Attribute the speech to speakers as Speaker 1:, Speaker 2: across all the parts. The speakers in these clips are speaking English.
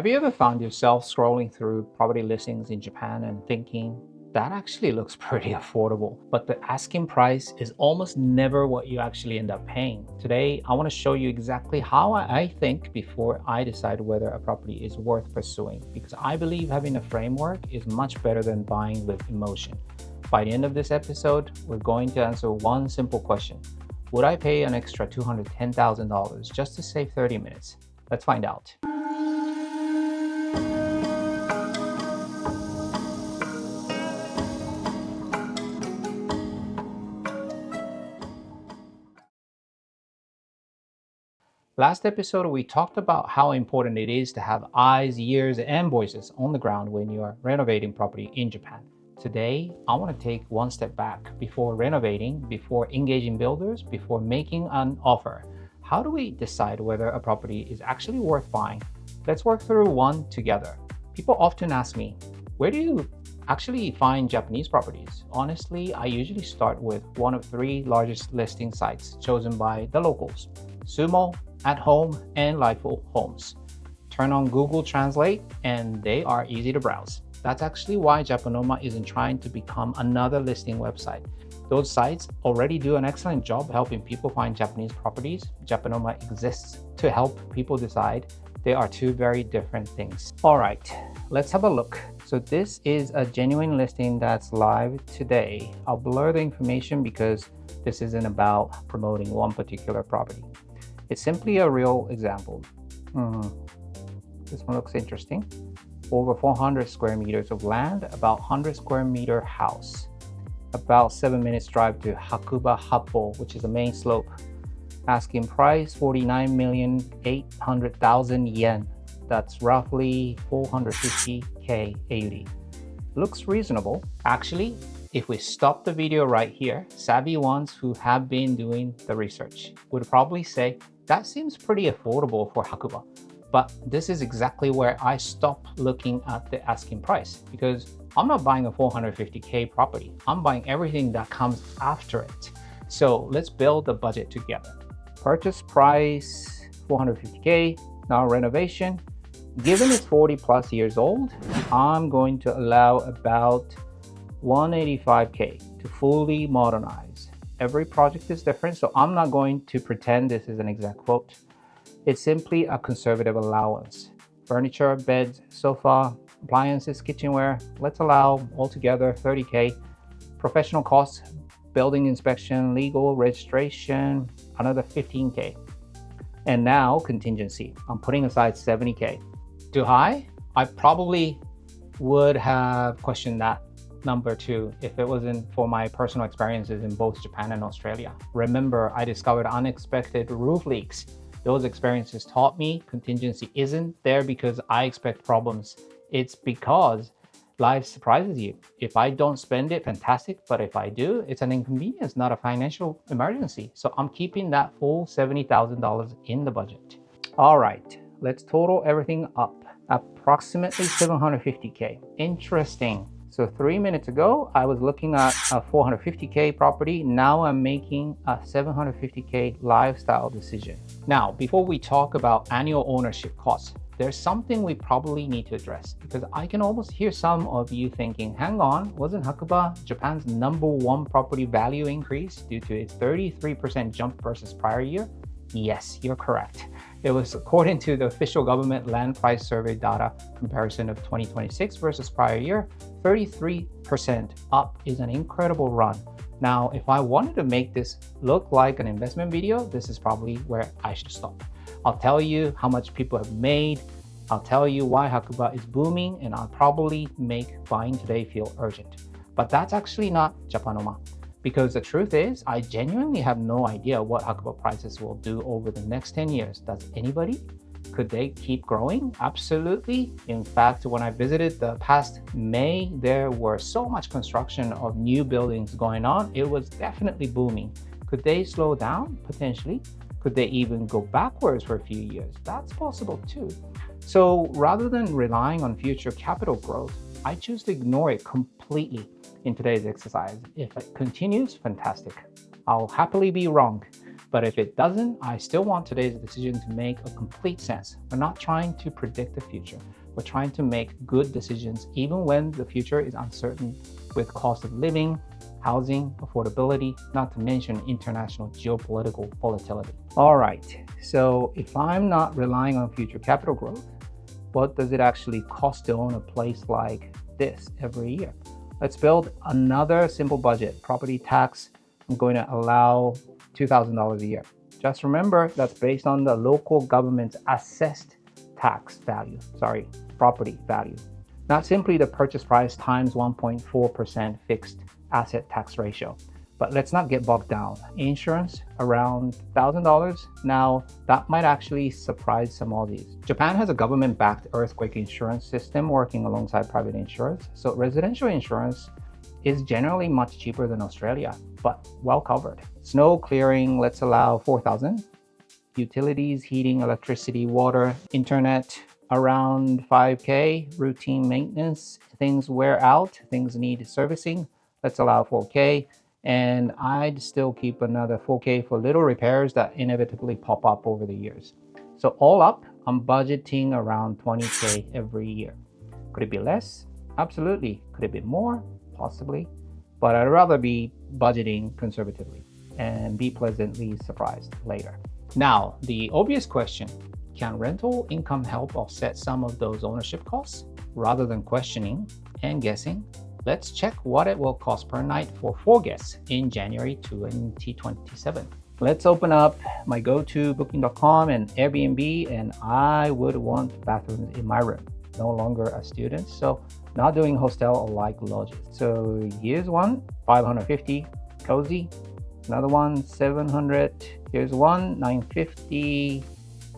Speaker 1: Have you ever found yourself scrolling through property listings in Japan and thinking, that actually looks pretty affordable, but the asking price is almost never what you actually end up paying? Today, I want to show you exactly how I think before I decide whether a property is worth pursuing, because I believe having a framework is much better than buying with emotion. By the end of this episode, we're going to answer one simple question. Would I pay an extra $210,000 just to save 30 minutes? Let's find out. Last episode, we talked about how important it is to have eyes, ears, and voices on the ground when you are renovating property in Japan. Today, I want to take one step back before renovating, before engaging builders, before making an offer. How do we decide whether a property is actually worth buying? Let's work through one together. People often ask me, where do you actually find Japanese properties? Honestly, I usually start with one of three largest listing sites chosen by the locals: Sumo, At Home, and Lightful Homes. Turn on Google Translate and they are easy to browse. That's actually why JapanoMa isn't trying to become another listing website. Those sites already do an excellent job helping people find Japanese properties. JapanoMa exists to help people decide. They are two very different things. All right, let's have a look. So this is a genuine listing that's live today. I'll blur the information because this isn't about promoting one particular property. It's simply a real example. This one looks interesting. Over 400 square meters of land, about 100 square meter house. About 7 minutes drive to Hakuba, which is the main slope. Asking price 49,800,000 yen. That's roughly 450k AUD. Looks reasonable. Actually, if we stop the video right here, savvy ones who have been doing the research would probably say, that seems pretty affordable for Hakuba. But this is exactly where I stop looking at the asking price, because I'm not buying a 450k property. I'm buying everything that comes after it. So let's build the budget together. Purchase price 450k, now renovation. Given it's 40 plus years old, I'm going to allow about 185k to fully modernize. Every project is different, so I'm not going to pretend this is an exact quote. It's simply a conservative allowance. Furniture, beds, sofa, appliances, kitchenware, let's allow altogether 30k. Professional costs, building inspection, legal, registration, another 15k. And now contingency. I'm putting aside 70k. Too high? I probably would have questioned that number too if it wasn't for my personal experiences in both Japan and Australia. Remember, I discovered unexpected roof leaks. Those experiences taught me contingency isn't there because I expect problems. It's because life surprises you. If I don't spend it, fantastic, but if I do, it's an inconvenience, not a financial emergency. So I'm keeping that full $70,000 in the budget. All right, let's total everything up. Approximately 750k. Interesting. So 3 minutes ago, I was looking at a 450k property. Now I'm making a 750k lifestyle decision. Now, before we talk about annual ownership costs, there's something we probably need to address, because I can almost hear some of you thinking, hang on, wasn't Hakuba Japan's #1 property value increase due to its 33% jump versus prior year? Yes, you're correct. It was according to the official government land price survey data comparison of 2026 versus prior year. 33% up is an incredible run. Now, if I wanted to make this look like an investment video, this is probably where I should stop. I'll tell you how much people have made. I'll tell you why Hakuba is booming, and I'll probably make buying today feel urgent. But that's actually not JapanoMa. Because the truth is, I genuinely have no idea what Hakuba prices will do over the next 10 years. Does anybody? Could they keep growing? Absolutely. In fact, when I visited the past May, there were so much construction of new buildings going on. It was definitely booming. Could they slow down? Potentially. Could they even go backwards for a few years? That's possible too. So rather than relying on future capital growth, I choose to ignore it completely in today's exercise. If it continues, fantastic. I'll happily be wrong. But if it doesn't, I still want today's decision to make a complete sense. We're not trying to predict the future. We're trying to make good decisions even when the future is uncertain, with cost of living, housing, affordability, not to mention international geopolitical volatility. All right, so if I'm not relying on future capital growth, what does it actually cost to own a place like this every year? Let's build another simple budget. Property tax, I'm going to allow $2,000 a year. Just remember, that's based on the local government's assessed tax value, property value, not simply the purchase price times 1.4% fixed asset tax ratio. But let's not get bogged down. Insurance, around $1,000. Now, that might actually surprise some Aussies. Japan has a government-backed earthquake insurance system working alongside private insurers. So residential insurance is generally much cheaper than Australia, but well covered. Snow clearing, let's allow $4,000. Utilities, heating, electricity, water, internet, around $5K. Routine maintenance, things wear out, things need servicing, let's allow $4K. And I'd still keep another $4K for little repairs that inevitably pop up over the years. So all up, I'm budgeting around $20K every year. Could it be less? Absolutely. Could it be more? Possibly. But I'd rather be budgeting conservatively and be pleasantly surprised later. Now, the obvious question, can rental income help offset some of those ownership costs? Rather than questioning and guessing, let's check what it will cost per night for 4 guests in January 2027. Let's open up my go-to booking.com and Airbnb, and I would want bathrooms in my room. No longer a student, so not doing hostel-like lodges. So here's one, $550, cozy. Another one, $700. Here's one, $950,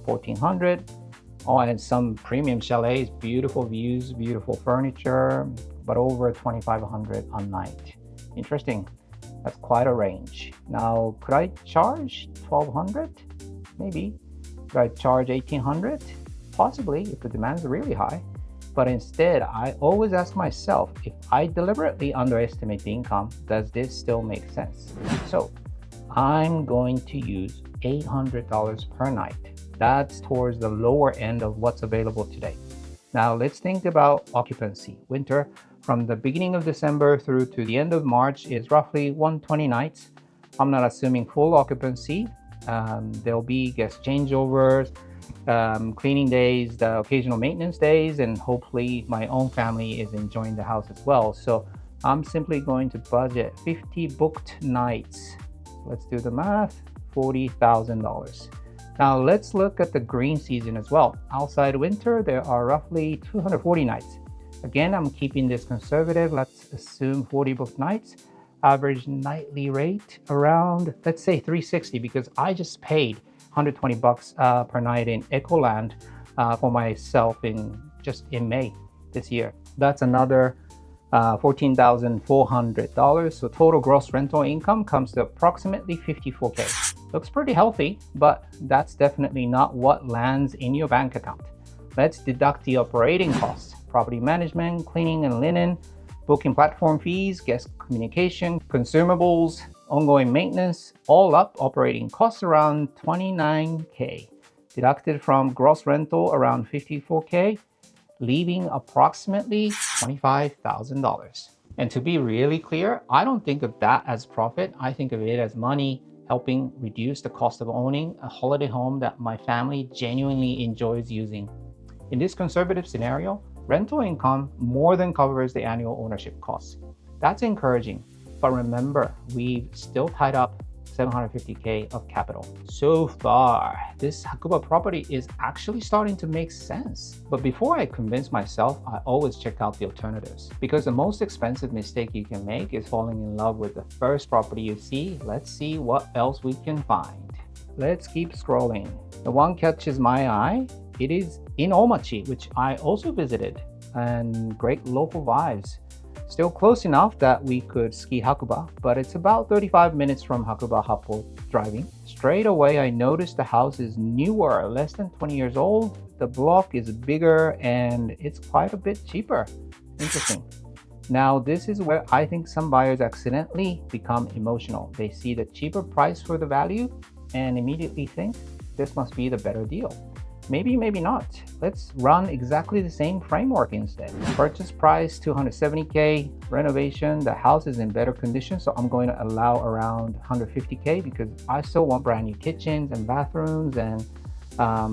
Speaker 1: $1,400. Oh, and some premium chalets, beautiful views, beautiful furniture, but over $2,500 a night. Interesting. That's quite a range. Now, could I charge $1,200? Maybe. Could I charge $1,800? Possibly, if the demand is really high. But instead, I always ask myself, if I deliberately underestimate the income, does this still make sense? So I'm going to use $800 per night. That's towards the lower end of what's available today. Now let's think about occupancy. Winter, from the beginning of December through to the end of March, is roughly 120 nights. I'm not assuming full occupancy. There'll be guest changeovers, cleaning days, the occasional maintenance days, and hopefully my own family is enjoying the house as well. So I'm simply going to budget 50 booked nights. Let's do the math, $40,000. Now let's look at the green season as well. Outside winter, there are roughly 240 nights. Again, I'm keeping this conservative. Let's assume 40 booked nights. Average nightly rate around, let's say $360, because I just paid $120 per night in Ecoland for myself in May this year. That's another $14,400. So total gross rental income comes to approximately $54K. Looks pretty healthy, but that's definitely not what lands in your bank account. Let's deduct the operating costs: property management, cleaning and linen, booking platform fees, guest communication, consumables, ongoing maintenance. All up, operating costs around $29K. Deducted from gross rental around $54K, leaving approximately $25,000. And to be really clear, I don't think of that as profit. I think of it as money helping reduce the cost of owning a holiday home that my family genuinely enjoys using. In this conservative scenario, rental income more than covers the annual ownership costs. That's encouraging, but remember, we've still tied up $750K of capital. So far, this Hakuba property is actually starting to make sense. But before I convince myself, I always check out the alternatives, because the most expensive mistake you can make is falling in love with the first property you see. Let's see what else we can find. Let's keep scrolling. The one catches my eye. It is in Omachi, which I also visited, and great local vibes. Still close enough that we could ski Hakuba, but it's about 35 minutes from Hakuba Happo driving. Straight away, I noticed the house is newer, less than 20 years old. The block is bigger and it's quite a bit cheaper. Interesting. Now, this is where I think some buyers accidentally become emotional. They see the cheaper price for the value and immediately think this must be the better deal. Maybe, maybe not. Let's run exactly the same framework instead. Purchase price 270K, renovation, the house is in better condition, so I'm going to allow around 150K because I still want brand new kitchens and bathrooms and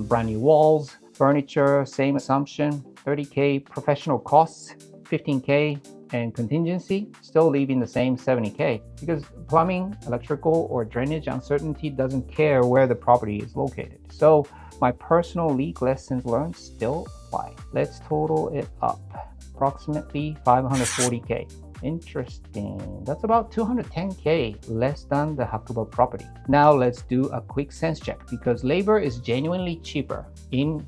Speaker 1: brand new walls. Furniture, same assumption, 30K. Professional costs, 15K. And contingency, still leaving the same 70K because plumbing, electrical, or drainage uncertainty doesn't care where the property is located. So my personal leak lessons learned still apply. Let's total it up. Approximately 540K. Interesting. That's about 210K less than the Hakuba property. Now let's do a quick sense check because labor is genuinely cheaper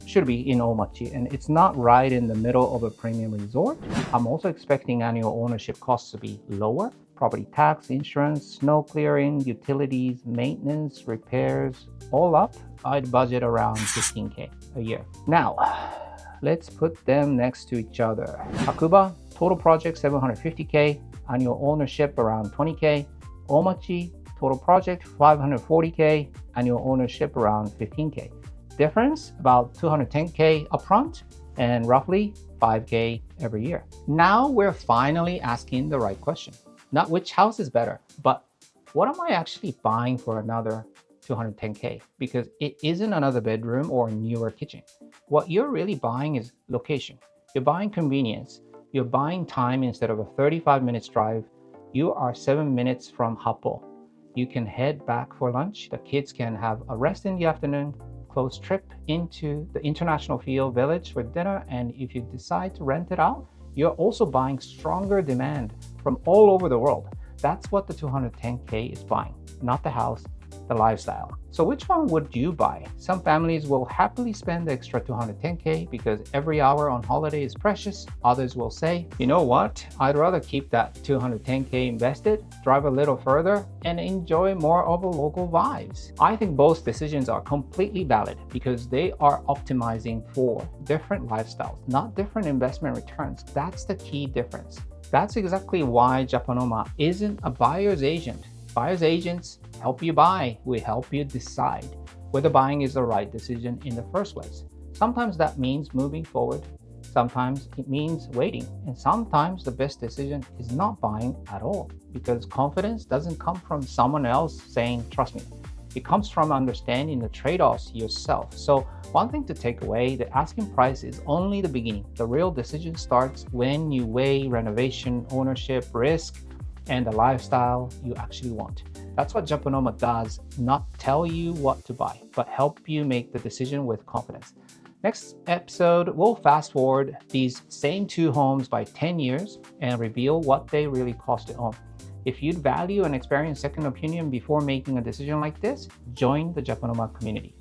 Speaker 1: should be in Omachi, and it's not right in the middle of a premium resort. I'm also expecting annual ownership costs to be lower. Property tax, insurance, snow clearing, utilities, maintenance, repairs, all up, I'd budget around 15K a year. Now, let's put them next to each other. Hakuba, total project 750K, annual ownership around 20K. Omachi, total project 540K, annual ownership around 15K. Difference about 210K upfront and roughly 5K every year. Now we're finally asking the right question. Not which house is better, but what am I actually buying for another 210K? Because it isn't another bedroom or a newer kitchen. What you're really buying is location. You're buying convenience. You're buying time instead of a 35 minutes drive. You are 7 minutes from Happo. You can head back for lunch. The kids can have a rest in the afternoon, close trip into the International Field Village for dinner. And if you decide to rent it out, you're also buying stronger demand from all over the world. That's what the 210K is buying, not the house, the lifestyle. So which one would you buy? Some families will happily spend the extra 210K because every hour on holiday is precious. Others will say, you know what? I'd rather keep that 210K invested, drive a little further, and enjoy more of the local vibes. I think both decisions are completely valid because they are optimizing for different lifestyles, not different investment returns. That's the key difference. That's exactly why JapanoMa isn't a buyer's agent. Buyer's agents help you buy. We help you decide whether buying is the right decision in the first place. Sometimes that means moving forward. Sometimes it means waiting. And sometimes the best decision is not buying at all because confidence doesn't come from someone else saying, trust me. It comes from understanding the trade-offs yourself. So one thing to take away, the asking price is only the beginning. The real decision starts when you weigh renovation, ownership, risk, and the lifestyle you actually want. That's what JapanoMa does, not tell you what to buy, but help you make the decision with confidence. Next episode, we'll fast forward these same two homes by 10 years and reveal what they really cost to own. If you'd value and experience second opinion before making a decision like this, join the JapanoMa community.